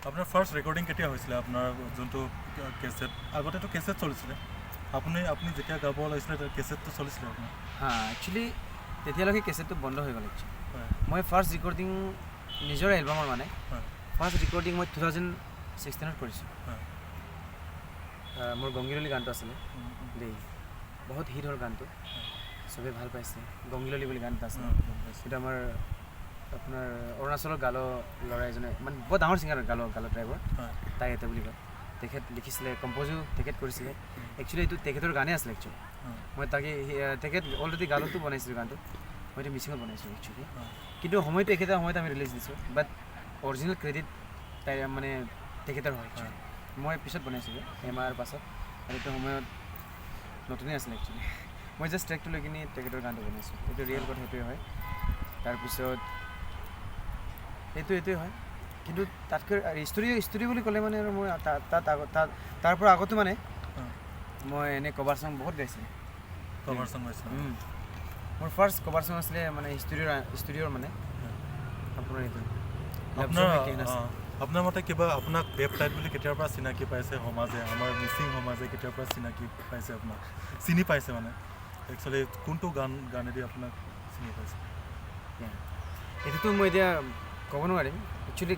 আপোনাৰ first recording কেতিয়া হৈছিলে আপোনাৰ যোনটো কেছেট আগতেতো কেছেট চলিছিলে আপুনি যেতিয়া গাব ওলাইছিলে কেছেটটো চলিছিলে আপোনাৰ একচুৱেলি তেতিয়ালৈকে কেছেটটো বন্ধ হৈ গ'ল মই ফাৰ্ষ্ট ৰেকৰ্ডিং নিজৰ এলবামৰ মানে ফাৰ্ষ্ট ৰেকৰ্ডিং মই 2016 কৰিছোঁ মোৰ গংগিৰলি গানটো আছিলে দেই বহুত হিট হ'ল গানটো চবেই ভাল পাইছে গংগিৰলি বুলি গান এটা আছে সেইটো আমাৰ আপোনাৰ অৰুণাচলৰ গালো ল'ৰা এজনে মানে বহুত ডাঙৰ ছিংগাৰ গালো টাইপৰ তাই এটা বুলি কয় তেখেত লিখিছিলে কম্প'জো তেখেত কৰিছিলে একচুৱেলি এইটো তেখেতৰ গানেই আছিলে একচুৱেলি মই তাকে তেখেত অলৰেডি গালতো বনাইছিলোঁ গানটো মই এইটো মিচিঙত বনাইছোঁ একচুৱেলি কিন্তু সময়টো একেটা সময়ত আমি ৰিলিজ দিছোঁ বাট অৰিজিনেল ক্ৰেডিট তাই মানে তেখেতৰ হয় মই পিছত বনাইছিলোঁ এমাহৰ পাছত আৰু এইটো সময়ত নতুনেই আছিলে একচুৱেলি মই জাষ্ট ট্ৰেকটো লৈ কিনি তেখেতৰ গানটো বনাইছোঁ এইটো ৰিয়েল কথা সেইটোৱে হয় তাৰপিছত এইটোৱে হয় কিন্তু তাতকৈ ষ্টুডিঅ' বুলি ক'লে মানে আৰু মই তাৰ পৰা আগতো মানে মই এনেই কভাৰ চং বহুত গাইছিলোঁ মোৰ ফাৰ্ষ্ট কভাৰ চং আছিলে মানে ষ্টুডিঅ'ৰ মানে আপোনাৰ এইটো আপোনাৰ মতে কিবা আপোনাক দেৱ টাইড বুলি কেতিয়াৰ পৰা চিনাকি পাইছে সমাজে আমাৰ মিচিং সমাজে কেতিয়াৰ পৰা চিনাকি পাইছে আপোনাক চিনি পাইছে মানে একচুৱেলি কোনটো গানেদি আপোনাক চিনি পাইছে এইটোতো মই এতিয়া ক'ব নোৱাৰিম একচুৱেলি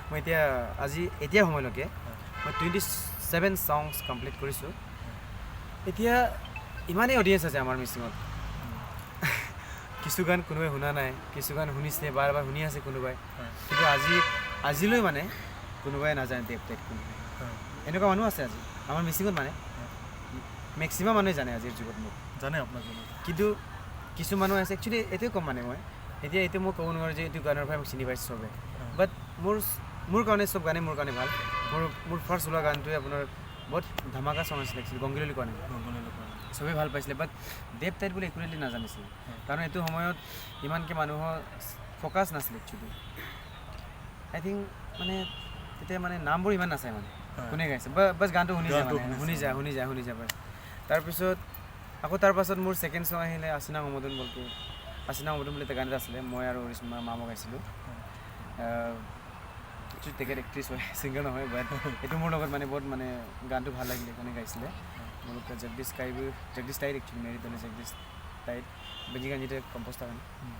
মই এতিয়া সময়লৈকে মই 27 ছংছ কমপ্লিট কৰিছোঁ এতিয়া ইমানেই অডিয়েঞ্চ আছে আমাৰ মিচিঙত কিছু গান কোনোবাই শুনা নাই কিছু গান শুনিছে বাৰ শুনি আছে কোনোবাই কিন্তু আজিলৈ মানে কোনোবাই নাজানে দেৱ টাইড কোন এনেকুৱা মানুহ আছে আজি আমাৰ মিচিঙত মানে মেক্সিমাম মানুহে জানে আজিৰ যুগত মোক জানে আপোনাক কিন্তু কিছু মানুহ আছে একচুৱেলি এইটোৱে ক'ম মানে মই এতিয়া মই ক'ব নোৱাৰোঁ যে এইটো গানৰ পৰাই মোক চিনি পাইছে চবে বাট মোৰ কাৰণে চব গানেই মোৰ কাৰণে ভাল মোৰ ফাৰ্ষ্ট ওলোৱা গানটোৱে আপোনাৰ বহুত ধামাকা চং আছিলে একচুৱেলি গংগিৰলি কোৱা নাই চবেই ভাল পাইছিলে বাট দেৱ টাইড বুলি একুৰেটলি নাজানিছিলে কাৰণ এইটো সময়ত ইমানকৈ মানুহৰ ফ'কাছ নাছিলে একচুৱেলি আই থিংক মানে তেতিয়া মানে নামবোৰ ইমান নাচায় মানে কোনে গাইছে বাছ গানটো শুনি যায় বাছ তাৰপিছত আকৌ তাৰ পাছত মোৰ ছেকেণ্ড চং আহিলে আচিনা মমদুন বুলি এটা গান এটা আছিলে মই আৰু মামা গাইছিলোঁ তেখেত এক্ট্ৰেছ হয় ছিংগাৰ নহয় বাট এইটো মোৰ লগত মানে বহুত মানে গানটো ভাল লাগিলে কোনে গাইছিলে মোৰ জগদীশ টাইড একচুৱেলি মেৰি দলে জগদীশ টাইড বেজি গান যেতিয়া কম্প'জ থকা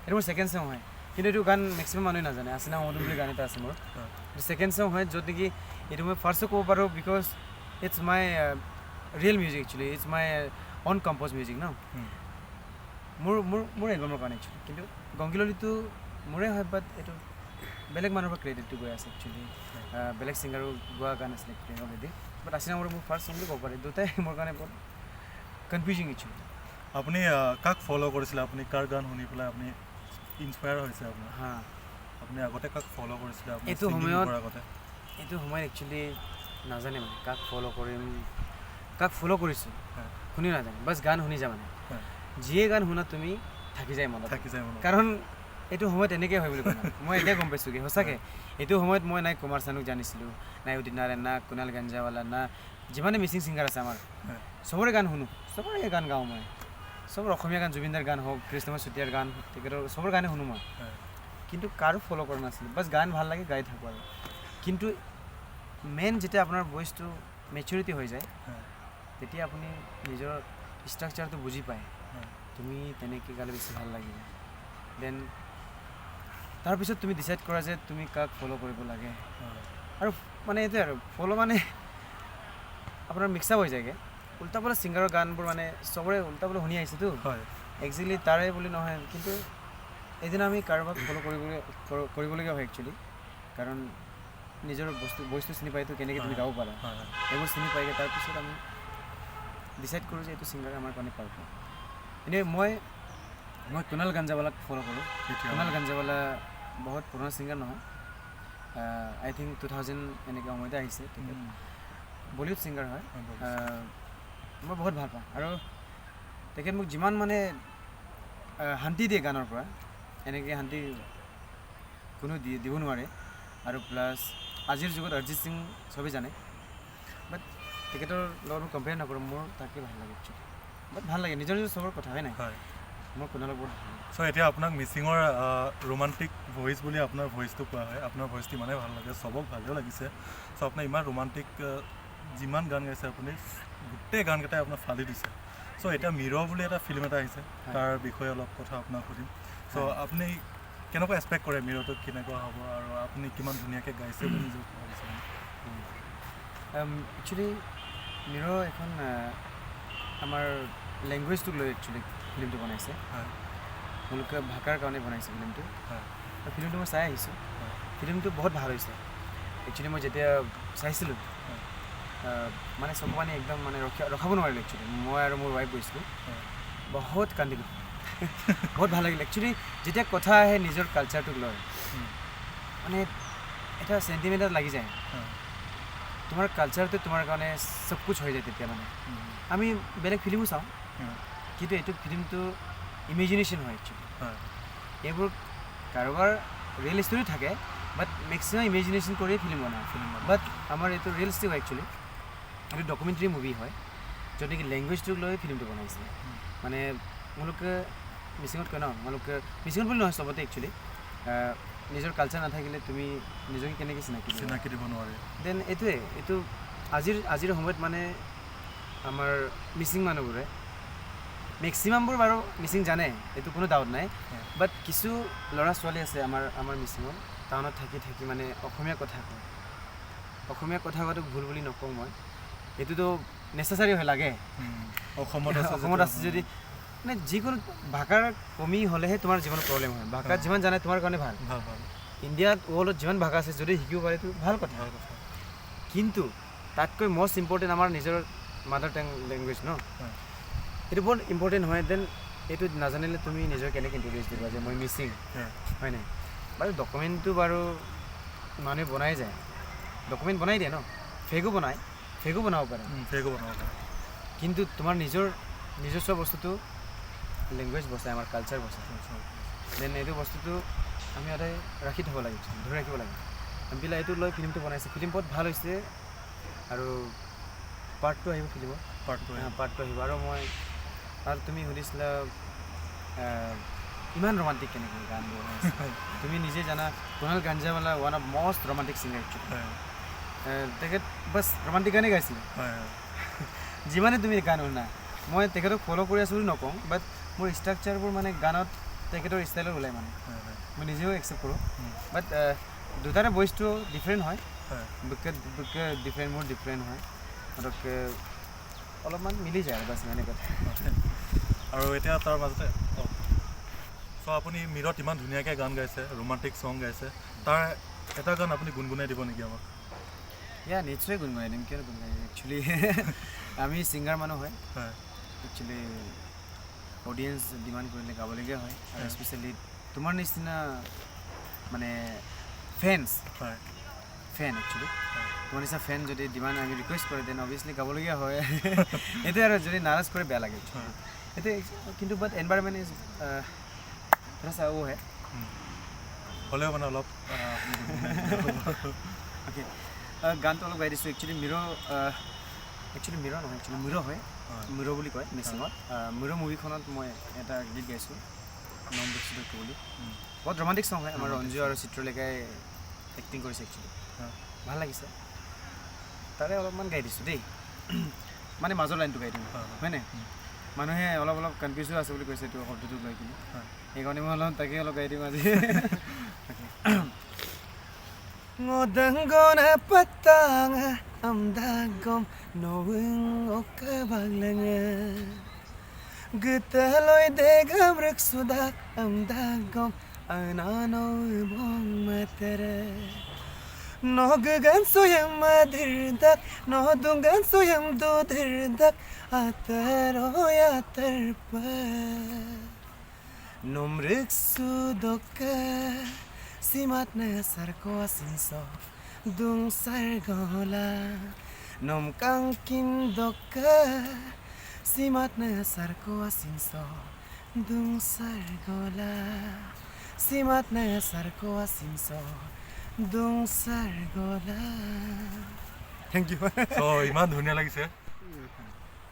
এইটো মোৰ ছেকেণ্ড চং হয় কিন্তু এইটো গান মেক্সিমাম মানুহে নাজানে আচিনা মমদুন বুলি গান এটা আছে মোৰ এইটো ছেকেণ্ড চং হয় য'ত নেকি এইটো মই ফাৰ্ষ্টো ক'ব পাৰোঁ because it's my real music actually it's my own compose music ন মোৰ এলবামৰ কাৰণে একচুৱেলি কিন্তু গংগিৰলিটো মোৰে হয় বাট এইটো বেলেগ মানুহৰ পৰা ক্ৰেডিটটো গৈ আছে একচুৱেলি বেলেগ ছিংগাৰো গোৱা গান আছিলে অলৰেডি বাট আচিনা মোৰ ফাৰ্ষ্ট চং বুলি ক'ব পাৰি দুটাই মোৰ কাৰণে বহুত কনফিউজিং একচুৱেলি আপুনি কাক ফ'ল' কৰিছিলে আপুনি কাৰ গান শুনি পেলাই আপুনি ইনস্পায়াৰ হৈছে আপোনাৰ আপুনি আগতে কাক ফ'ল' কৰিছিলে এইটো সময়ত একচুৱেলি নাজানে মানে কাক ফ'ল' কৰিছোঁ শুনি নাজানে বাছ গান শুনি যা মানে যিয়ে গান শুনা তুমি থাকি যায় মনত কাৰণ এইটো সময়ত এনেকৈ হয় বুলি কয় মই এতিয়া গম পাইছোঁগৈ সঁচাকৈ এইটো সময়ত মই নাই কুমাৰ চানুক জানিছিলোঁ নাই উদিত নাৰায়ণ না কুণাল গাঞ্জাৱালা না যিমানে মিচিং ছিংগাৰ আছে আমাৰ চবৰে গান শুনো চবৰে গান গাওঁ মই চবৰ অসমীয়া গান জুবিনদাৰ গান হওক কৃষ্ণময় চুতীয়াৰ গান তেখেতৰ চবৰ গানে শুনো মই কিন্তু কাৰো ফ'ল' কৰা নাছিলোঁ বাছ গান ভাল লাগে গাই থাকোঁ আৰু কিন্তু মেইন যেতিয়া আপোনাৰ ভইচটো মেচুৰিটি হৈ যায় তেতিয়া আপুনি নিজৰ ষ্ট্ৰাকচাৰটো বুজি পায় তুমি তেনেকৈ গালে বেছি ভাল লাগিব দেন তাৰপিছত তুমি ডিচাইড কৰা যে তুমি কাক ফ'ল' কৰিব লাগে আৰু মানে এইটোৱে আৰু ফ'ল' মানে আপোনাৰ মিক্স আপ হৈ যায়গৈ উল্টা পোলা ছিংগাৰৰ গানবোৰ মানে চবৰে উল্টা পোলা শুনি আহিছেতো একজেক্টলি তাৰে বুলি নহয় কিন্তু এদিন আমি কাৰোবাক ফ'ল' কৰিবলগীয়া হয় একচুৱেলি কাৰণ নিজৰ বস্তু চিনি পাইতো কেনেকৈ তুমি গাব পাৰা এইবোৰ চিনি পাইগৈ তাৰপিছত আমি ডিচাইড কৰোঁ যে এইটো ছিংগাৰ আমাৰ কাৰণে পাৰফেক্ট এনেই মই কুণাল গাঞ্জাৱালাক ফ'ল' কৰোঁ কুণাল গাঞ্জাৱালা বহুত পুৰণা ছিংগাৰ নহয় আই থিংক 2000 এনেকৈ সময়তে আহিছে তেখেত বলিউড ছিংগাৰ হয় মই বহুত ভাল পাওঁ আৰু তেখেত মোক যিমান মানে শান্তি দিয়ে গানৰ পৰা এনেকৈ শান্তি কোনো দিব নোৱাৰে আৰু প্লাছ আজিৰ যুগত অৰিজিত সিং চবেই জানে বাট তেখেতৰ লগত মই কম্পেয়াৰ নকৰোঁ মোৰ তাকে ভাল লাগে একচুৱেলি বাট ভাল লাগে নিজৰ চবৰ কথা হয় নাই মোৰ কুণালক বহুত চ' এতিয়া আপোনাক মিচিঙৰ ৰোমান্টিক ভইচ বুলি আপোনাৰ ভইচটো কোৱা হয় আপোনাৰ ভইচটো ইমানেই ভাল লাগে চবক ভালেও লাগিছে চ' আপোনাৰ ইমান ৰোমান্টিক যিমান গান গাইছে আপুনি গোটেই গানকেইটাই আপোনাক ফালি দিছে চ' এতিয়া মিৰ' বুলি এটা ফিল্ম এটা আহিছে তাৰ বিষয়ে অলপ কথা আপোনাক সুধিম চ' আপুনি কেনেকুৱা এক্সপেক্ট কৰে মিৰ'টোক কেনেকুৱা হ'ব আৰু আপুনি কিমান ধুনীয়াকৈ গাইছে বুলি নিজক ভাবিছে একচুৱেলি মিৰ' এখন আমাৰ লেংগুৱেজটোক লৈ একচুৱেলি ফিল্মটো বনাইছে তেওঁলোকে ভাষাৰ কাৰণে বনাইছে ফিল্মটো ফিল্মটো মই চাই আহিছোঁ ফিল্মটো বহুত ভাল হৈছে একচুৱেলি মই যেতিয়া চাইছিলোঁ মানে চকু মানে একদম মানে ৰখাব নোৱাৰিলোঁ একচুৱেলি মই আৰু মোৰ ৱাইফ গৈছিলোঁ বহুত কান্দিলোঁ বহুত ভাল লাগিল একচুৱেলি যেতিয়া কথা আহে নিজৰ কালচাৰটোক লৈ মানে এটা চেণ্টিমেণ্ট এটা লাগি যায় তোমাৰ কালচাৰটো তোমাৰ কাৰণে চব কুছ হৈ যায় তেতিয়া মানে আমি বেলেগ ফিল্মো চাওঁ কিন্তু এইটো ফিল্মটো ইমেজিনেশ্যন হয় একচুৱেলি এইবোৰ কাৰোবাৰ ৰিয়েল ষ্টৰি থাকে বাট মেক্সিমাম ইমেজিনেশ্যন কৰিয়ে ফিল্ম বনায় বাট আমাৰ এইটো ৰিয়েলিষ্টিক হয় একচুৱেলি এইটো ডকুমেণ্টাৰী মুভি হয় য'ত নেকি লেংগুৱেজটোক লৈ ফিল্মটো বনাইছে মানে তোমালোকে মিচিঙত কয় ন তোমালোকে মিচিঙত বুলি নহয় চবতে একচুৱেলি নিজৰ কালচাৰ নাথাকিলে তুমি নিজকে কেনেকৈ চিনাকি দিব নোৱাৰে দেন এইটো আজিৰ সময়ত মানে আমাৰ মিচিং মানুহবোৰে মেক্সিমামবোৰ বাৰু মিচিং জানে এইটো কোনো ডাউট নাই বাট কিছু ল'ৰা ছোৱালী আছে আমাৰ মিচিঙত টাউনত থাকি মানে অসমীয়া কথা কয় অসমীয়া কথা কোৱাটো ভুল বুলি নকওঁ মই এইটোতো নেচেচাৰী হয় লাগে অসমত আছে যদি মানে যিকোনো ভাষাৰ কমি হ'লেহে তোমাৰ জীৱনত প্ৰব্লেম হয় ভাষাত যিমান জানে তোমাৰ কাৰণে ভাল ইণ্ডিয়াত ৱৰ্ল্ডত যিমান ভাষা আছে যদি শিকিব পাৰে এইটো ভাল কথা কিন্তু তাতকৈ মষ্ট ইম্পৰ্টেণ্ট আমাৰ নিজৰ মাদাৰ টাং লেংগুৱেজ ন এইটো বহুত ইম্পৰ্টেণ্ট হয় দেন এইটো নাজানিলে তুমি নিজৰ কেনেকৈ ইণ্ট্ৰডিউচ দিবা যে মই মিচিং হয় নাই বাৰু ডকুমেণ্টটো বাৰু মানুহে বনাই যায় ডকুমেণ্ট বনাই দিয়ে ন ফেকো বনাব পাৰে কিন্তু তোমাৰ নিজস্ব বস্তুটো লেংগুৱেজ বচায় আমাৰ কালচাৰ বচায় দেন এইটো বস্তুটো আমি সদায় ৰাখি থ'ব লাগে ধৰি ৰাখিব লাগে আমি পেলাই এইটো লৈ ফিল্মটো বনাইছে ফিল্ম বহুত ভাল হৈছে আৰু পাৰ্টটো আহিব ফিল্মত পাৰ্টটো আহিব আৰু তুমি সুধিছিলা ইমান ৰোমান্টিক কেনেকৈ গানবোৰ তুমি নিজে জানা Kunal Ganjawala one of most romantic singer তেখেত বাছ ৰোমান্টিক গানেই গাইছিলে যিমানে তুমি গান শুনা মই তেখেতক ফ'ল' কৰি আছোঁ বুলি নকওঁ বাট মোৰ ষ্ট্ৰাকচাৰবোৰ মানে গানত তেখেতৰ ষ্টাইলত ওলায় মানে মই নিজেও একচেপ্ট কৰোঁ বাট দুটাৰে ভইচটো ডিফাৰেণ্ট হয় ডিফাৰেণ্ট মোৰ ডিফাৰেণ্ট হয় পটককৈ অলপমান মিলি যায় আৰু বাছ ইমানে কথা আৰু এতিয়া তাৰ মাজতে চ' আপুনি মিৰত ইমান ধুনীয়াকৈ গান গাইছে ৰোমান্টিক ছং গাইছে তাৰ এটা গান আপুনি গুণগুণাই দিব নেকি আমাক নিশ্চয় গুণগুণাই দিম কিয় গুণগুণাই দিম একচুৱেলি আমি ছিংগাৰ মানুহ হয় একচুৱেলি অডিয়েঞ্চ ডিমাণ্ড কৰিলে গাবলগীয়া হয় আৰু স্পেচিয়েলি তোমাৰ নিচিনা মানে ফেন একচুৱেলি তোমাৰ নিচিনা ফেন যদি ডিমাণ্ড আমি ৰিকুৱেষ্ট কৰে দেন অভিয়াছলি গাবলগীয়া হয় এইটোৱে আৰু যদি নাৰাজ কৰে বেয়া লাগে এইটো কিন্তু বাট এনভাইৰমেণ্ট ইজ থোৰা চা ও হে হ'লেও মানে অলপ অ'কে গানটো অলপ গাই দিছোঁ একচুৱেলি মিৰ' নহয় একচুৱেলি মিৰ' হয় মিৰ' বুলি কয় মিচিঙত মিৰ' মুভিখনত মই এটা গীত গাইছোঁ নন বিকশিত বুলি বহুত ৰোমান্টিক ছং হয় আমাৰ ৰঞ্জু আৰু চিত্ৰলেখাই এক্টিং কৰিছে একচুৱেলি ভাল লাগিছে তাৰে অলপমান গাই দিছোঁ দেই মানে মাজৰ লাইনটো গাই দিওঁ হয়নে মানুহে অলপ কনফিউজো আছে বুলি কৈছে এইটো শব্দটোক লৈ কিনে সেইকাৰণে মই তাকে অলপ গাই দিওঁ আজি Ngodangona patanga amdagom knowing okabaglanga Gutaloy degam riksudak amdagom anano bong matere Nogagan soyam madirdak nodungan soyam dodirdak ataroy atarpa Numriksudoka Simat na sarko asinso dung sargola nom kang kindoka Simat na sarko asinso dung sargola Simat na sarko asinso dung sargola Thank you. So ইমান ধুনীয়া লাগিছে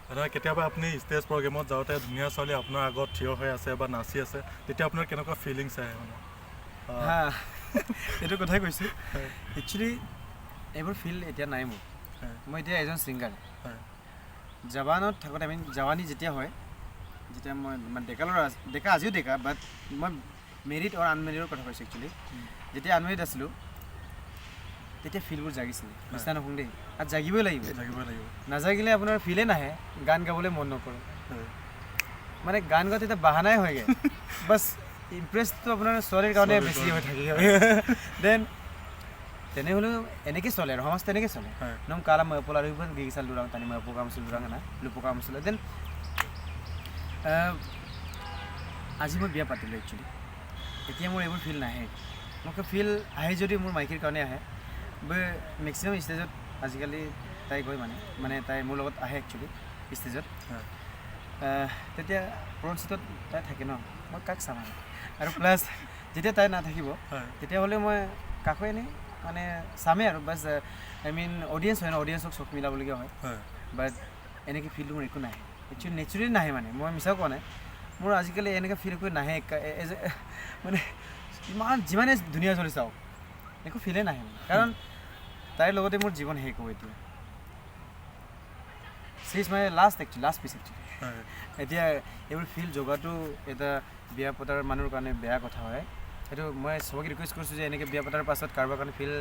নহয় কেতিয়াবা আপুনি stage প্ৰগ্ৰেমত যাওঁতে ধুনীয়া ছোৱালী আপোনাৰ আগত থিয় হৈ আছে বা নাচি আছে তেতিয়া আপোনাৰ কেনেকুৱা ফিলিংছ আহে মানে হা এইটো কথাই কৈছোঁ একচুৱেলি এইবোৰ ফিল এতিয়া নাই মোৰ মই এতিয়া এজন ছিংগাৰ জাৱানত থাকোঁতে জাৱানী যেতিয়া হয় যেতিয়া মই মানে ডেকা আজিও ডেকা বাট মই মেৰিড আৰু আনমেৰিডৰ কথা কৈছোঁ একচুৱেলি যেতিয়া আনমেৰিড আছিলোঁ তেতিয়া ফিলবোৰ জাগিছিলে মিছা নকওঁ দেই আৰু জাগিবই লাগিব নাজাগিলে আপোনাৰ ফিলে নাহে গান গাবলৈ মন নকৰে মানে গান গোৱাত এতিয়া বাহানাই হয়গৈ বাছ ইম্প্ৰেছটো আপোনাৰ ছোৱালীৰ কাৰণে বেছি হৈ থাকে দেন তেনেহ'লেও এনেকৈ চলে আৰু সমাজ তেনেকৈ চলে একদম কালা মই পলাৰ গিগিচাল দুৰাং টানি মই পকা মচল দুৰাং না লুপকা মচল দেন আজি মই বিয়া পাতিলোঁ একচুৱেলি এতিয়া মোৰ এইবোৰ ফিল নাহে মোক ফিল আহে যদি মোৰ মাইকীৰ কাৰণে আহে মেক্সিমাম ষ্টেজত আজিকালি তাই গৈ মানে তাই মোৰ লগত আহে একচুৱেলি ষ্টেজত তেতিয়া ফ্ৰণ্ট ছিটত তাই থাকে ন মই কাক চাম আৰু প্লাছ যেতিয়া তাই নাথাকিব তেতিয়াহ'লে মই কাকো এনেই মানে চামেই আৰু বাছ আই মিন অডিয়েঞ্চ হয় ন অডিয়েঞ্চক চকু মিলাবলগীয়া হয় বাট এনেকৈ ফিলটো মোৰ একো নাহে একচুৱেলি নেচাৰেলি নাহে মানে মই মিছাও কোৱা নাই মোৰ আজিকালি এনেকৈ ফিল একো নাহে মানে যিমানে ধুনীয়া চলি চাওক একো ফিলেই নাহে কাৰণ তাইৰ লগতে মোৰ জীৱন শেষ হ'ব এতিয়া চিজ মানে লাষ্ট পিচ একচুৱেলি এতিয়া এইবোৰ ফিল জগাটো এটা বিয়া পতাৰ মানুহৰ কাৰণে বেয়া কথা হয় সেইটো মই চবকে ৰিকুৱেষ্ট কৰিছোঁ যে এনেকৈ বিয়া পতাৰ পাছত কাৰোবাৰ কাৰণে ফিল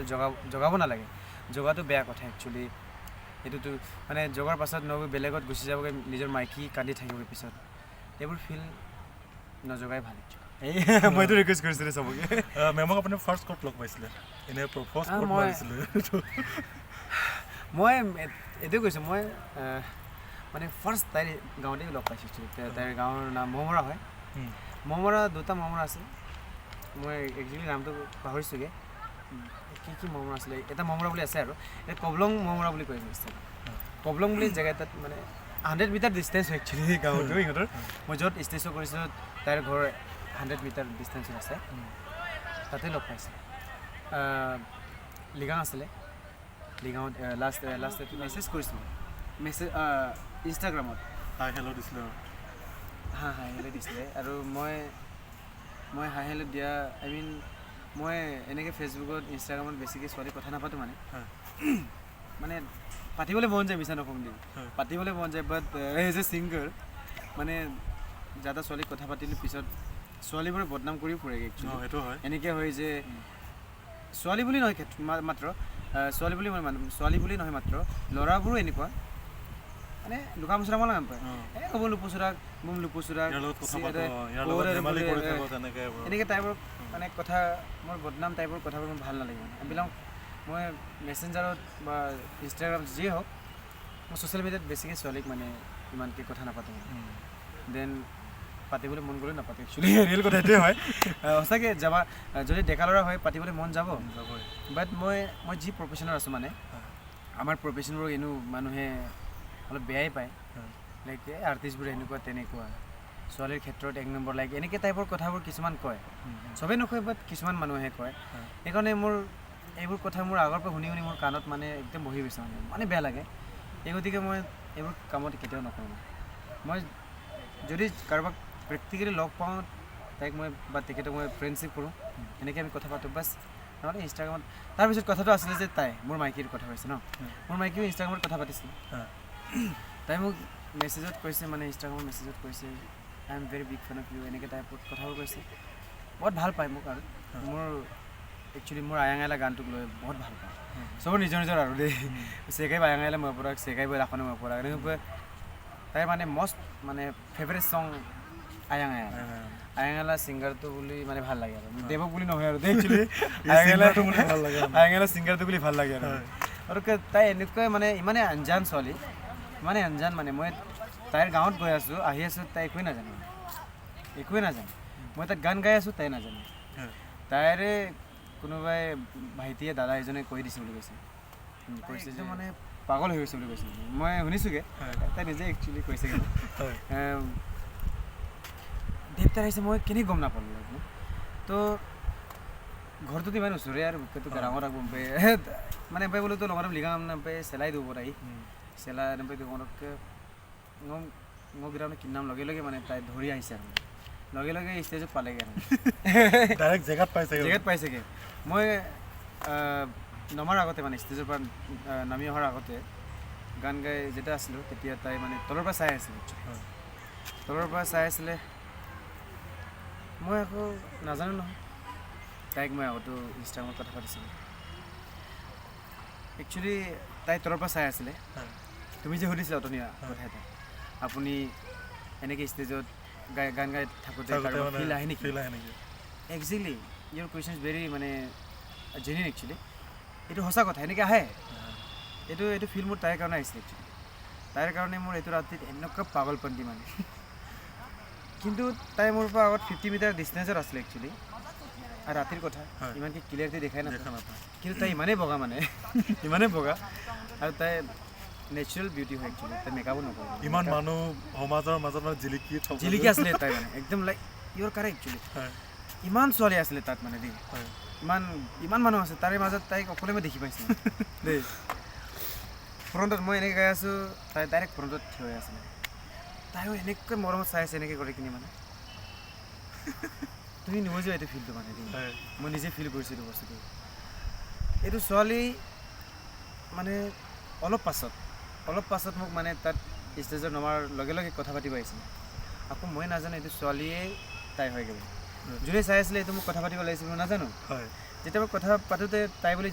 জগাব নালাগে জগাটো বেয়া কথা একচুৱেলি এইটোতো মানে জগাৰ পাছত নগৈ বেলেগত গুচি যাবগৈ নিজৰ মাইকী কান্দি থাকিবগৈ পিছত এইবোৰ ফিল নজগাই ভাল এই মইতো ৰিকুৱেষ্ট কৰিছিলোঁ চবকে মেমক আপুনি ফাৰ্ষ্ট ক'ত লগ পাইছিলে এনেই প্ৰপ'জ ক'ত কৰিছিলে মই এইটোৱে কৈছোঁ মই মানে ফাৰ্ষ্ট তাইৰ গাঁৱতে লগ পাইছোঁ তাইৰ গাঁৱৰ নাম মহমৰা হয় মহমৰা দুটা মহমৰা আছে মই একচুৱেলি নামটো পাহৰিছোঁগৈ কি মহমৰা আছিলে এটা মহমৰা বুলি আছে আৰু এটা কবলং মহমৰা বুলি কৈ আছে কবলং বুলি জেগা এটাত মানে 100 মিটাৰ ডিষ্টেঞ্চ হয় একচুৱেলি গাঁৱতো ইহঁতৰ মই য'ত ষ্টেজো কৰিছিলোঁ তাইৰ ঘৰ 100 মিটাৰ ডিষ্টেঞ্চত আছে তাতে লগ পাইছোঁ লিগাং আছিলে লিগাঙত লাষ্ট মেছেজ কৰিছিলোঁ ইনষ্টাগ্ৰামত হাই হেল্ল' দিছিলে হাই হেল্ল' দিছিলে আৰু মই হাই হেল্ল' দিয়া আই মিন মই এনেকৈ ফেচবুকত ইনষ্টাগ্ৰামত বেছিকৈ ছোৱালী কথা নাপাতোঁ মানে পাতিবলৈ মন যায় মিছা নকওঁ দেই পাতিবলৈ মন যায় বাট এজ এ ছিংগাৰ মানে যাতে ছোৱালীক কথা পাতিলে পিছত ছোৱালীবোৰে বদনাম কৰিও ফুৰেগৈ একচুৱেলি সেইটো হয় এনেকৈ হয় যে ছোৱালী বুলি নহয় মাত্ৰ ছোৱালী বুলি নহয় মাত্ৰ ল'ৰাবোৰো এনেকুৱা মানে লুকা মুচুৰা মই নাম পায় ক'ব লুপুচুৰাক বুম লুপুচুৰাক এনেকৈ টাইপৰ মানে কথা মোৰ বদনাম টাইপৰ কথাবোৰ মোৰ ভাল নালাগে এইবিলাক মই মেছেঞ্জাৰত বা ইনষ্টাগ্ৰাম যিয়ে হওক মই ছ'চিয়েল মিডিয়াত বেছিকৈ ছোৱালীক মানে ইমানকৈ কথা নাপাতোঁ দেন পাতিবলৈ মন গ'লেও নাপাতে একচুৱেলি ৰিয়েল কথা এইটোৱে হয় সঁচাকৈ যাবা যদি ডেকা ল'ৰা হয় পাতিবলৈ মন যাব বাট মই যি প্ৰফেশ্যনৰ আছোঁ মানে আমাৰ প্ৰফেশ্যনবোৰ এনেও মানুহে অলপ বেয়াই পায় লাইক আৰ্টিষ্টবোৰ এনেকুৱা তেনেকুৱা ছোৱালীৰ ক্ষেত্ৰত 1 নম্বৰ লাইক এনেকৈ টাইপৰ কথাবোৰ কিছুমান কয় চবেই নকয় বাট কিছুমান মানুহে কয় সেইকাৰণে মোৰ এইবোৰ কথা মোৰ আগৰ পৰা শুনি মোৰ কাণত মানে একদম বহি গৈছে মানে বেয়া লাগে এই গতিকে মই এইবোৰ কামত কেতিয়াও নকৰোঁ মই যদি কাৰোবাক প্ৰেক্টিকেলি লগ পাওঁ তাইক মই বা তেখেতক মই ফ্ৰেণ্ডশ্বিপ কৰোঁ এনেকৈ আমি কথা পাতোঁ বাছ নহ'লে ইনষ্টাগ্ৰামত তাৰপিছত কথাটো আছিলে যে তাই মোৰ মাইকীৰ কথা কৈছে ন মোৰ মাইকীও ইনষ্টাগ্ৰামত কথা পাতিছিল তাই মোক মেছেজত কৈছে মানে ইনষ্টাগ্ৰামৰ মেছেজত কৈছে I am very big fan of you এনেকৈ টাইপত কথাবোৰ কৈছে বহুত ভাল পায় মোক আৰু মোৰ একচুৱেলি মোৰ আয়াঙাইলা গানটোক লৈ বহুত ভাল পাওঁ চবৰ নিজৰ আৰু দেই চেকাইব আয়াঙাইলা মই পৰাক চেকাইব ৰাখনে মই পৰাক এনেকৈ তাই মানে মষ্ট মানে ফেভাৰেট চং আয়াঙাইলা ছিংগাৰটো বুলি মানে ভাল লাগে আৰু দেৱক বুলি নহয় আৰু দেই একচুৱেলি আয়াঙাইলা ছিংগাৰটো বুলি ভাল লাগে আৰু তাই এনেকৈ মানে ইমানে আঞ্জান ছোৱালী ইমানে আঞ্জান মানে মই তাইৰ গাঁৱত গৈ আছোঁ আহি আছোঁ তাই একোৱেই নাজানে মই তাত গান গাই আছোঁ তাই নাজানে তাইৰে কোনোবাই ভাইটিয়ে দাদা এজনে কৈ দিছে বুলি কৈছে যে মানে পাগল হৈ গৈছে বুলি কৈছে মই শুনিছোঁগৈ তাই নিজে একচুৱেলি কৈছেগৈ দেৱতাৰ আহিছে মই কেনেকৈ গম নাপালোঁ তো ঘৰটোতো ইমান ওচৰে আৰু বুকেতো গাঁৱত আকৌ মানে এবাৰ বোলো তো লগত লিগাম নাপাই চেলাই দিব তাই চেলাই নাপাই দোকানতকৈ মোক গ্ৰাউণ্ডত কিনাম লগে লগে মানে তাই ধৰি আহিছে আৰু লগে লগে ষ্টেজত পালেগৈ আৰু ডাইৰেক্ট জেগাত পাইছেগৈ মই নমাৰ আগতে মানে ষ্টেজৰ পৰা নামি অহাৰ আগতে গান গাই যেতিয়া আছিলোঁ তেতিয়া তাই মানে তলৰ পৰা চাই আছিলে মই আকৌ নাজানো নহয় তাইক মই আগতো ইনষ্টাগ্ৰামত কথা পাতিছিলোঁ একচুৱেলি তাই তলৰ পৰা চাই আছিলে তুমি যে সুধিছিলা অতনীয়া কথা এটা আপুনি এনেকৈ ষ্টেজত গান গাই থাকোঁতে ফিল আহে নেকি exactly your question is very মানে জেনুইন একচুৱেলি এইটো সঁচা কথা এনেকৈ আহে এইটো ফিল মোৰ তাইৰ কাৰণে আহিছিলে একচুৱেলি তাইৰ কাৰণে মোৰ এইটো ৰাতিত এনেকুৱা পাগলপন্থী মানে কিন্তু তাই মোৰ পৰা আগত 50 মিটাৰ ডিষ্টেঞ্চত আছিলে একচুৱেলি আৰু ৰাতিৰ কথা ইমানকৈ ক্লিয়াৰলি দেখাই নাপায় কিন্তু তাই ইমানেই বগা মানে ইমানেই বগা আৰু তাই নেচাৰেল বিউটি হয় একচুৱেলি তাই মেকআপো নকৰে ইমান মানুহ সমাজৰ মাজত মানে জিলিকি আছিলে তাই মানে একদম লাইক ইয়ৰ কাৰে একচুৱেলি ইমান ছোৱালী আছিলে তাত মানে দেই ইমান মানুহ আছে তাৰে মাজত তাইক অকলে মই দেখি পাইছোঁ দেই ফ্ৰণ্টত মই এনেকৈ গাই আছোঁ তাই ডাইৰেক্ট ফ্ৰণ্টত থিয় হৈ আছিলে তাইও এনেকৈ মৰমত চাই আছে এনেকৈ কৰি কিনি মানে তুমি নুবুজিবা এইটো ফিলটো মানে মই নিজে ফিল কৰিছোঁ এইটো বস্তুটো এইটো ছোৱালী মানে অলপ পাছত মোক মানে তাত ষ্টেজত নমাৰ লগে লগে কথা পাতিব আহিছিলে আকৌ মই নাজানো এইটো ছোৱালীয়ে তাই হৈ গ'ল যোনে চাই আছিলে এইটো মোক কথা পাতিব লাগিছিল মই নাজানো যেতিয়া মই কথা পাতোঁতে তাই বুলি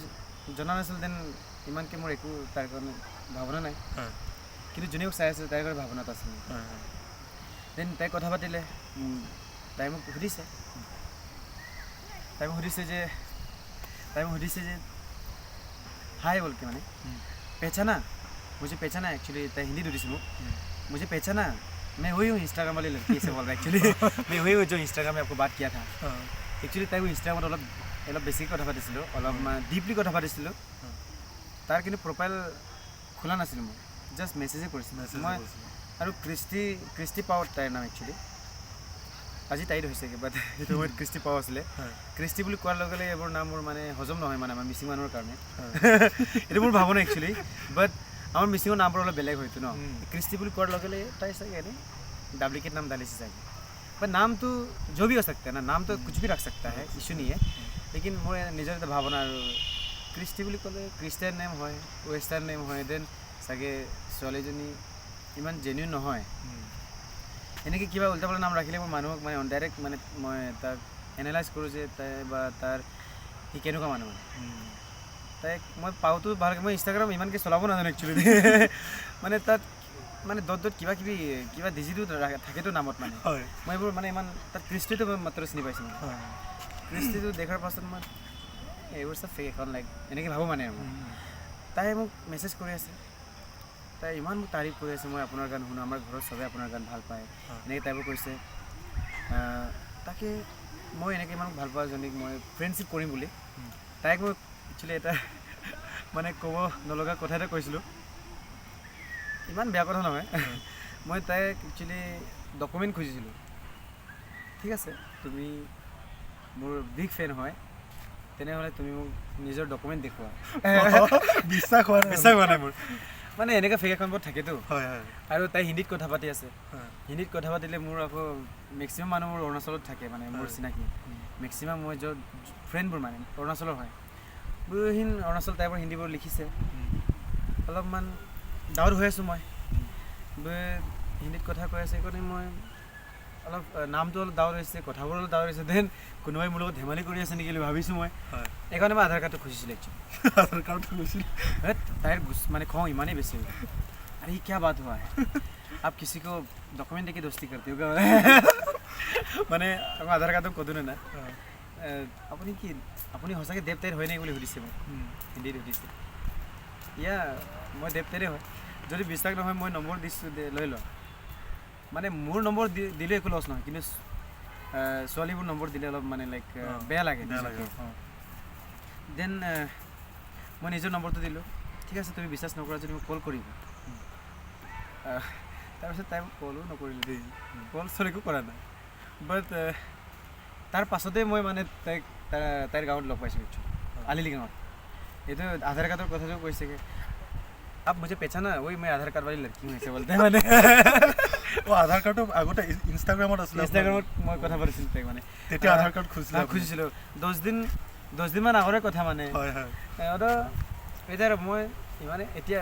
জনা নাছিলোঁ দেন ইমানকৈ মোৰ একো তাৰ কাৰণে ভাৱনা নাই কিন্তু যোনে মোক চাই আছিলে তাইৰ কাৰণে ভাৱনাত আছিল দেন তাই কথা পাতিলে তাই মোক সুধিছে যে हाय बोल के मैंने पहचाना मुझे पहचाना एक्चुअली तय हिंदी दूरी सुनो मुझे पहचाना मैं वही हूँ इंस्टाग्राम वाली लड़की से बोल रहा एक्चुअली मैं वही हूँ जो इंस्टाग्राम में आपको बात किया था एक्चुअली तय इंस्टाग्राम अलग बेसिक कथा पातिছিলোঁ অলপ ডিপলি কথা পাতিছিলোঁ তাৰ কিন্তু প্ৰফাইল খোলা নাছিলোঁ মই জাষ্ট মেছেজে কৰিছিলোঁ মই আৰু ক্ৰিষ্টি পাৱাৰ তাইৰ নাম একচুৱেলি আজি তাইত হৈছেগৈ বাট সেইটো সময়ত ক্ৰিষ্টি পাৱাৰ আছিলে ক্ৰিষ্টি বুলি কোৱাৰ লগে লগে এইবোৰ নাম মোৰ মানে হজম নহয় মানে আমাৰ মিচিং মানুহৰ কাৰণে এইটো মোৰ ভাৱনা একচুৱেলি বাট আমাৰ মিচিঙৰ নামবোৰ অলপ বেলেগ হয়তো ন ক্ৰিষ্টি বুলি কোৱাৰ লগে লগে তাই চাগে এনেই डुप्लीकेट नाम डाली चाहे पर नाम तो जो भी हो सकता है ना नाम तो कुछ भी रख सकता है इश्यू नहीं है लेकिन मोर निजर भावना क्रिस्टी বুলি ক'লে ক্ৰিষ্টিয়ান নেম হয় ৱেষ্টাৰ্ণ নেম হয় দেন চাগে ছোৱালীজনী ইমান জেনুইন নহয় এনেকৈ কিবা উল্টা পাল্টা নাম ৰাখিলে মই মানুহক মানে ডাইৰেক্ট মানে মই তাক এনালাইজ কৰোঁ যে তাই বা তাৰ সি কেনেকুৱা মানুহ তাইক মই পাওঁতো ভালকৈ মই ইনষ্টাগ্ৰাম ইমানকৈ চলাব নাজানো একচুৱেলি মানে তাত মানে দত কিবা ডিজিটো থাকেতো নামত মানে মই এইবোৰ মানে ইমান তাত ক্ৰিষ্টিটো মই মাত্ৰ চিনি পাইছোঁ ক্ৰিষ্টিটো দেখাৰ পাছত মই এইবোৰ চব ফেক একাউণ্ট লাইক এনেকৈ ভাবোঁ মানে তাই মোক মেছেজ কৰি আছে তাই ইমান মোক তাৰিফ কৰি আছে মই আপোনাৰ গান শুনো আমাৰ ঘৰত চবে আপোনাৰ গান ভাল পায় এনেকৈ টাইপৰ কৈছে তাকে মই এনেকৈ ইমান ভাল পোৱা এজনীক মই ফ্ৰেণ্ডশ্বিপ কৰিম বুলি তাইক মই একচুৱেলি এটা মানে ক'ব নলগা কথা এটা কৈছিলোঁ ইমান বেয়া কথা নহয় মই তাইক একচুৱেলি ডকুমেণ্ট খুজিছিলোঁ ঠিক আছে তুমি মোৰ বিগ ফেন হয় তেনেহ'লে তুমি মোক নিজৰ ডকুমেণ্ট দেখুওৱা বিশ্বাস হোৱা নাই মোৰ মানে এনেকৈ ফেক একাউণ্টবোৰ থাকেতো আৰু তাই হিন্দীত কথা পাতি আছে হিন্দীত কথা পাতিলে মোৰ আকৌ মেক্সিমাম মানুহ মোৰ অৰুণাচলত থাকে মানে মোৰ চিনাকি মেক্সিমাম মই য'ত ফ্ৰেণ্ডবোৰ মানে অৰুণাচলৰ হয় বহুখিনি অৰুণাচল টাইপৰ হিন্দীবোৰ লিখিছে অলপমান ডাউট হৈ আছোঁ মই হিন্দীত কথা কৈ আছে সেইকাৰণে মই অলপ নামটো অলপ ডাউট হৈছে কথাবোৰ অলপ ডাউট হৈছে দেন কোনোবাই মোৰ লগত ধেমালি কৰি আছে নেকি বুলি ভাবিছোঁ মই সেইকাৰণে মই আধাৰ কাৰ্ডটো খুজিছিলোঁ একচুৱেলি আধাৰ কাৰ্ডটো খুজিছিলোঁ তাইৰ মানে খং ইমানেই বেছি হৈ अरे क्या बात हुआ है आप किसी को डॉक्यूमेंट देके दोस्ती करते हो क्या মানে মই আধাৰ কাৰ্ডটো ক'লোঁ না আপুনি সঁচাকৈ দেৱতাইৰ হয় নেকি বুলি সুধিছে মোক হিন্দীত সুধিছে ইয়া মই দেৱতাইৰে হয় যদি বিশ্বাস নহয় মই নম্বৰ দিছোঁ লৈ লওঁ মানে মোৰ নম্বৰ দিলে একো লছ নহয় কিন্তু ছোৱালীবোৰ নম্বৰ দিলে অলপ মানে লাইক বেয়া লাগে দেন মই নিজৰ নম্বৰটো দিলোঁ ঠিক আছে তুমি বিশ্বাস নকৰা যদি মোক কল কৰিব তাৰপিছত তাই মোক কলো নকৰিলোঁ দেই কল চল একো কৰা নাই বাট তাৰ পাছতে মই মানে তাইৰ গাঁৱত লগ পাইছোঁ একচুৱেলি আলিলি গাঁৱত এইটো আধাৰ কাৰ্ডৰ কথাটো কৈছেগৈ अब मुझे पहचाना वही मैं आधार कार्ड वाली लड़की हूँ ऐसे बोलते हैं मैंने আধাৰ কাৰ্ডটো আগতে ইনষ্টাগ্ৰামত আছিলে ইনষ্টাগ্ৰামত মই কথা পাতিছিলোঁ তাইক মানে তেতিয়া আধাৰ কাৰ্ড খুজিছিলোঁ 10 দিনমান আগৰে কথা মানে হয় হয় এতিয়া মই ইমানে এতিয়া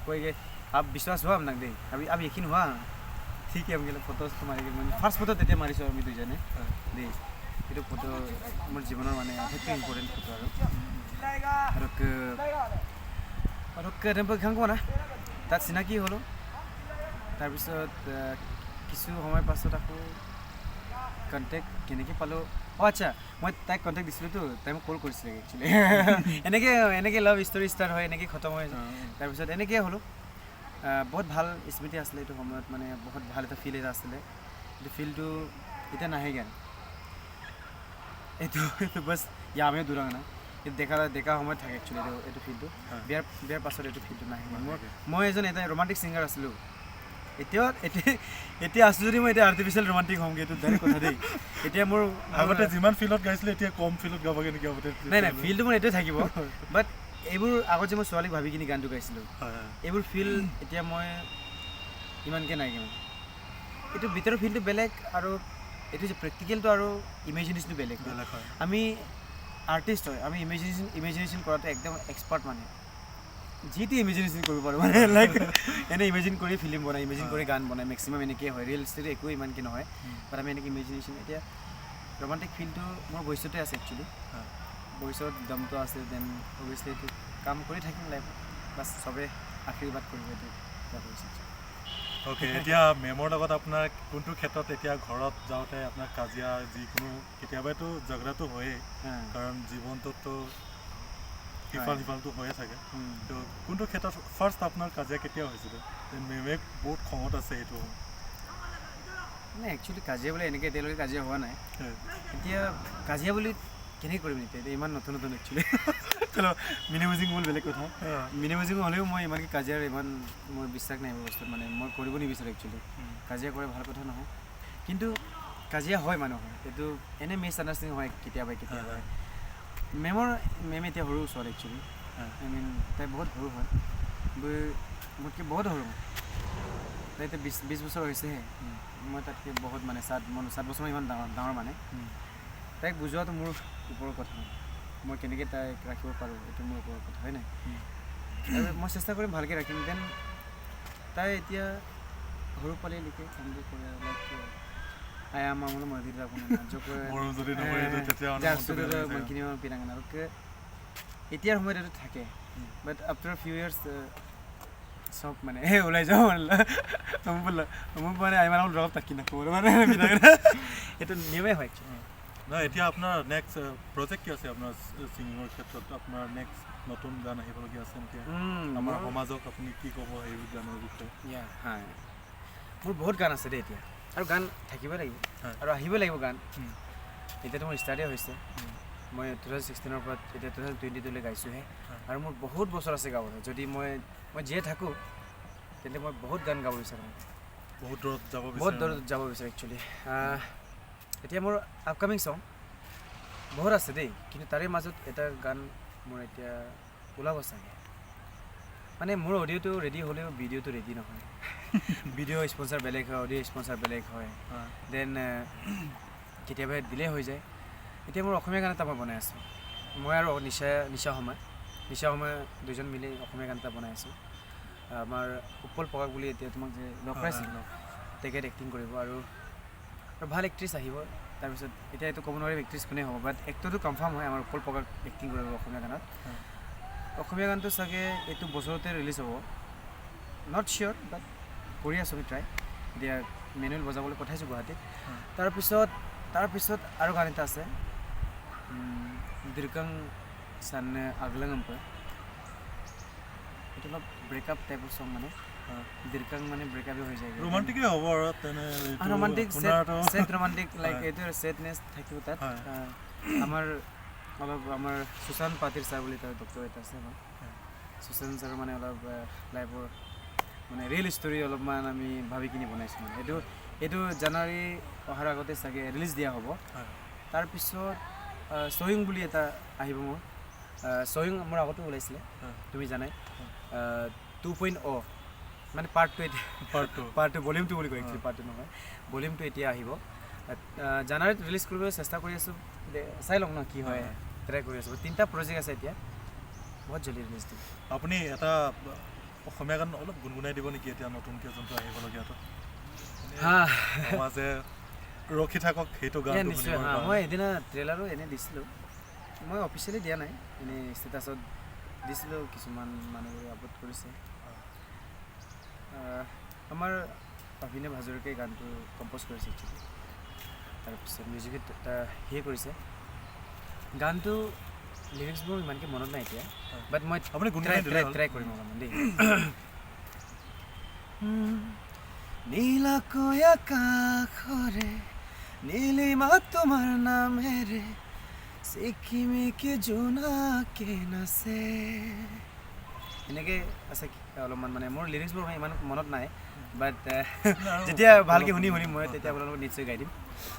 কয়গে आप विश्वास हुआ हमनाक दे अब यकीन हुआ ठीक है हमके फोटोज तो मारे मैं फार्स्ट फोटो तेते मारिছো আমি দুজনে দে এটো ফটো মোৰ জীৱনৰ মানে আটাইতকৈ ইম্পৰ্টেণ্ট ফটো আৰু কেনেকৈ খাং কোৱা না তাত চিনাকি হ'লো তাৰপিছত কিছু সময় পাছত আকৌ কণ্টেক্ট কেনেকৈ পালোঁ আচ্ছা মই তাইক কণ্টেক্ট দিছিলোঁতো তাই মোক কল কৰিছিলে একচুৱেলি এনেকৈ লাভ ষ্টৰি ষ্টাৰ্ট হয় এনেকৈ খতম হয় তাৰপিছত এনেকৈ হ'লোঁ বহুত ভাল স্মৃতি আছিলে এইটো সময়ত মানে বহুত ভাল এটা ফিল এটা আছিলে এইটো ফিলটো এতিয়া নাহেগৈ এইটো বাছ ইয়ামে দূৰাং না এইটো দেখা সময়ত থাকে একচুৱেলি এইটো ফিলটো বিয়াৰ পাছত এইটো ফিলটো নাহে মই এজন এটা ৰোমাণ্টিক ছিংগাৰ আছিলোঁ এতিয়া আছোঁ যদি মই এতিয়া আৰ্টিফিচিয়েল ৰোমাণ্টিক হ'মগৈ এইটো ডাইৰেক্ট কথা দেই এতিয়া মোৰ আগতে যিমান ফিলত গাইছিলে এতিয়া কম ফিলত গাবগৈ নেকি আগতে নাই ফিলটো মোৰ এইটোৱে থাকিব বাট এইবোৰ আগত যে মই ছোৱালীক ভাবি কিনি গানটো গাইছিলোঁ এইবোৰ ফিল এতিয়া মই ইমানকৈ নাইকিয়া মানে এইটো ভিতৰৰ ফিলটো বেলেগ আৰু এইটো যে প্ৰেক্টিকেলটো আৰু ইমেজিনেশ্যনটো বেলেগ আমি আৰ্টিষ্ট হয় আমি ইমেজিনেশ্যন কৰাটো একদম এক্সপাৰ্ট মানে যিটো ইমেজিনেশ্যন কৰিব পাৰোঁ মানে লাইক এনে ইমেজিন কৰি ফিল্ম বনাই ইমেজিন কৰি গান বনাই মেক্সিমাম এনেকৈ হয় ৰিয়েল ষ্টোৰী একো ইমানকৈ নহয় বাট আমি এনেকৈ ইমেজিনেশ্যন এতিয়া ৰোমাণ্টিক ফিলটো মোৰ ভইচতে আছে একচুৱেলি ভইচত দমটো আছে দেন অভিয়াছলি এইটো কাম কৰি থাকিম লাইফ বাছ চবে আশীৰ্বাদ কৰিব এইটো অ'কে এতিয়া মেমৰ লগত আপোনাৰ কোনটো ক্ষেত্ৰত এতিয়া ঘৰত যাওঁতে আপোনাৰ কাজিয়া যিকোনো কেতিয়াবাতো ঝগড়াটো হয়েই কাৰণ জীৱনটোততো সিফালটো হৈয়ে থাকে তো কোনটো ক্ষেত্ৰত ফাৰ্ষ্ট আপোনাৰ কাজিয়া কেতিয়া হৈছিলে মেমে বহুত খঙত আছে এইটো নাই একচুৱেলি কাজিয়া বুলি এনেকৈ এতিয়ালৈকে কাজিয়া হোৱা নাই এতিয়া কাজিয়া বুলি কেনেকৈ কৰিম এতিয়া ইমান নতুন একচুৱেলি চলো মিনিমাইজিং হ'ল বেলেগ কথা মিনিমাইজিং হ'লেও মই ইমানকৈ কাজিয়াৰ ইমান মোৰ বিশ্বাস নাই বস্তুত মানে মই কৰিব নিবিচাৰোঁ একচুৱেলি কাজিয়া কৰে ভাল কথা নহয় কিন্তু কাজিয়া হয় মানুহৰ এইটো এনে মিছ আণ্ডাৰষ্টেণ্ডিং হয় কেতিয়াবা মেম এতিয়া সৰু ছোৱালী একচুৱেলি আই মিন তাই বহুত সৰু হয় মোতকৈ বহুত সৰু তাই এতিয়া 20 বছৰ হৈছেহে মই তাতকৈ বহুত মানে 7 বছৰ ইমান ডাঙৰ মানে তাইক বুজোৱাটো মোৰ ওপৰৰ কথা মই কেনেকৈ তাইক ৰাখিব পাৰোঁ এইটো মোৰ ওপৰৰ কথা হয় নাই আৰু মই চেষ্টা কৰিম ভালকৈ ৰাখিম দেন তাই এতিয়া সৰু পোৱালি লিখে কামবোৰ কৰে লাইক আয়া মামুলো মন্দিৰ আপোনাৰ মনখিনি পিৰাঙান আৰু এতিয়াৰ সময়ত এইটো থাকে বাট আফটাৰ ফিউ ইয়াৰ্ছ চব মানে ওলাই যাওঁ মোক মানে আই মানুহ দৰৱ তাকি নাখোঁ মানে এইটো নিয়মেই হয় নাই এতিয়া আপোনাৰ নেক্সট প্ৰজেক্ট কি আছে আপোনাৰ ছিংগিঙৰ ক্ষেত্ৰত আপোনাৰ নেক্সট নতুন গান আহিবলগীয়া আছে নেকি আমাৰ সমাজক আপুনি কি ক'ব এই গানৰ বিষয়ে হয় মোৰ বহুত গান আছে দেই এতিয়া আৰু গান থাকিবই লাগিব আৰু আহিবই লাগিব গান এতিয়াতো মোৰ ষ্টাৰ্টেই হৈছে মই 2016ৰ পৰা এতিয়া 2022লৈ গাইছোঁহে আৰু মোৰ বহুত বছৰ আছে গাবলৈ যদি মই জীয়াই থাকোঁ তেন্তে মই বহুত গান গাব বিচাৰোঁ বহুত দূৰত যাব বিচাৰোঁ একচুৱেলি এতিয়া মোৰ আপকামিং চং বহুত আছে দেই কিন্তু তাৰে মাজত এটা গান মোৰ এতিয়া ওলাব চাগে মানে মোৰ অডিঅ'টো ৰেডি হ'লেও ভিডিঅ'টো ৰেডি নহয় ভিডিঅ' স্পনচাৰ বেলেগ হয় অডিঅ' স্পনচাৰ বেলেগ হয় দেন কেতিয়াবা ডিলে হৈ যায় এতিয়া মোৰ অসমীয়া গান এটা মই বনাই আছোঁ মই আৰু নিশা সময় দুজন মিলি অসমীয়া গান এটা বনাই আছোঁ আমাৰ উপল পকাক বুলি এতিয়া তোমাক যে লগ পাইছিল তেখেত এক্টিং কৰিব আৰু ভাল এক্ট্ৰেছ আহিব তাৰপিছত এতিয়া এইটো ক'ব নোৱাৰিম এক্ট্ৰেছ কোনে হ'ব বাট এক্টৰটো কনফাৰ্ম হয় আমাৰ উপল পকাক এক্টিং কৰিব অসমীয়া গানত অসমীয়া গানটো চাগে এইটো বছৰতে ৰিলিজ হ'ব নট চিয়'ৰ বাট কৰি আছোঁ আমি ট্ৰাই এতিয়া মেনুৱেল বজাবলৈ পঠাইছোঁ গুৱাহাটীত তাৰপিছত আৰু গান এটা আছে দীৰ্ঘং চান আগলাং এম্পাৰ এইটো অলপ ব্ৰেকআপ টাইপৰ চং মানে দীৰ্ঘং মানে ব্ৰেকআপে হৈ যায় ৰোমাণ্টিকে হ'ব আৰু তেনে ৰোমাণ্টিক ছেড ৰোমাণ্টিক লাইক এইটো ছেডনেছ থাকিব তাত আমাৰ সুশান্ত পাতিৰ ছাৰ বুলি তাৰ ডক্টৰ এটা আছে আমাৰ সুশান্ত ছাৰ মানে অলপ লাইফৰ মানে ৰিয়েল ষ্টৰি অলপমান আমি ভাবি কিনি বনাইছোঁ মানে এইটো জানুৱাৰী অহাৰ আগতে চাগে ৰিলিজ দিয়া হ'ব তাৰপিছত ছয়িং বুলি এটা আহিব মোৰ ছয়িং মোৰ আগতো ওলাইছিলে তুমি জানাই 2.0 মানে পাৰ্ট 2 ভলিউম 2 বুলি কয় একচুৱেলি পাৰ্ট 2 নহয় ভলিউম 2 এতিয়া আহিব জানুৱাৰীত ৰিলিজ কৰিবলৈ চেষ্টা কৰি আছোঁ চাই লওক ন কি হয় ট্ৰাই কৰি আছোঁ 3টা প্ৰজেক্ট আছে এতিয়া বহুত জলদি ৰিলিজ দিম আপুনি এটা অসমীয়া গান অলপ গুণগুণাই দিব নেকি এতিয়া নতুনকৈ যোনটো আহিবলগীয়াটো মাজে ৰখি থাকক সেইটো গান নিশ্চয় মই এদিনা ট্ৰেইলাৰো এনে দিছিলোঁ মই অফিচিয়েলি দিয়া নাই এনেই ষ্টেটাছত দিছিলোঁ কিছুমান মানুহবোৰে আপলোড কৰিছে আমাৰ অভিনৱ হাজৰিকাই গানটো কম্প'জ কৰিছে একচুৱেলি তাৰপিছত মিউজিকত সিয়ে কৰিছে গানটো লিৰিক্সবোৰ ইমানকৈ মনত নাই এতিয়া বাট মই আপুনি ট্ৰাই কৰিম অলপমান দেই নীলাকৈ আকাশৰে নীলিমা তোমাৰ নামেৰে চিকিমিকি জোনাকে নাচে এনেকৈ আছে অলপমান মানে মোৰ লিৰিক্সবোৰ ইমান মনত নাই বাট যেতিয়া ভালকৈ শুনি মই তেতিয়া আপোনালোকক নিশ্চয় গাই দিম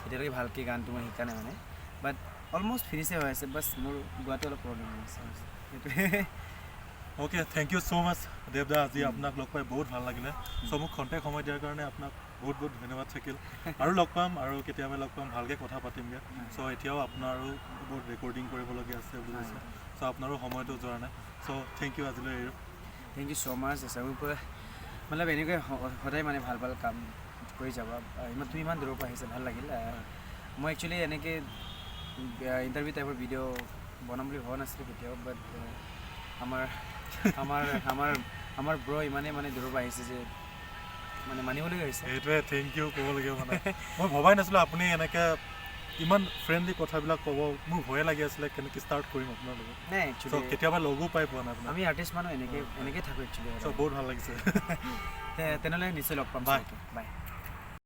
এতিয়ালৈকে ভালকৈ গানটো মই শিকা নাই মানে বাট অলমষ্ট ফিনিছে হৈ আছে বাছ মোৰ গোৱাটো অলপ প্ৰব্লেম হৈ আছে সেইটোৱে অ'কে থেংক ইউ ছ' মাছ দেৱদা আজি আপোনাক লগ পাই বহুত ভাল লাগিলে চ' মোক খন্তেক সময় দিয়াৰ কাৰণে আপোনাক বহুত বহুত ধন্যবাদ থাকিল আৰু লগ পাম আৰু কেতিয়াবা লগ পাম ভালকৈ কথা পাতিমগৈ চ' এতিয়াও আপোনাৰো বহুত ৰেকৰ্ডিং কৰিবলগীয়া আছে বুলি কৈছে চ' আপোনাৰো সময়টো যোৱা নাই চ' থেংক ইউ আজিলৈ এৰো থেংক ইউ ছ' মাছ আছে মোৰ পৰা মতলব এনেকৈ সদায় মানে ভাল ভাল কাম কৰি যাবা তুমি ইমান দূৰৰ পৰা আহিছে ভাল লাগিল মই একচুৱেলি এনেকৈ ইণ্টাৰভিউ টাইপৰ ভিডিঅ' বনাম বুলি ভবা নাছিলোঁ কেতিয়াও বাট আমাৰ ব্ৰ ইমানেই মানে দূৰৰ পৰা আহিছে যে মানে মানিবলগীয়া হৈছে সেইটোৱে থেংক ইউ ক'বলগীয়া মানে মই ভবাই নাছিলোঁ আপুনি এনেকৈ ইমান ফ্ৰেণ্ডলি কথাবিলাক ক'ব মোৰ ভয়ে লাগি আছিলে কেনেকৈ ষ্টাৰ্ট কৰিম আপোনাৰ লগত নাই একচুৱেলি কেতিয়াবা লগো পাই পোৱা নাই আপোনাক আমি আৰ্টিষ্ট মানুহ এনেকৈ থাকোঁ একচুৱেলি চ' বহুত ভাল লাগিছে তেনেহ'লে নিশ্চয় লগ পাম বাই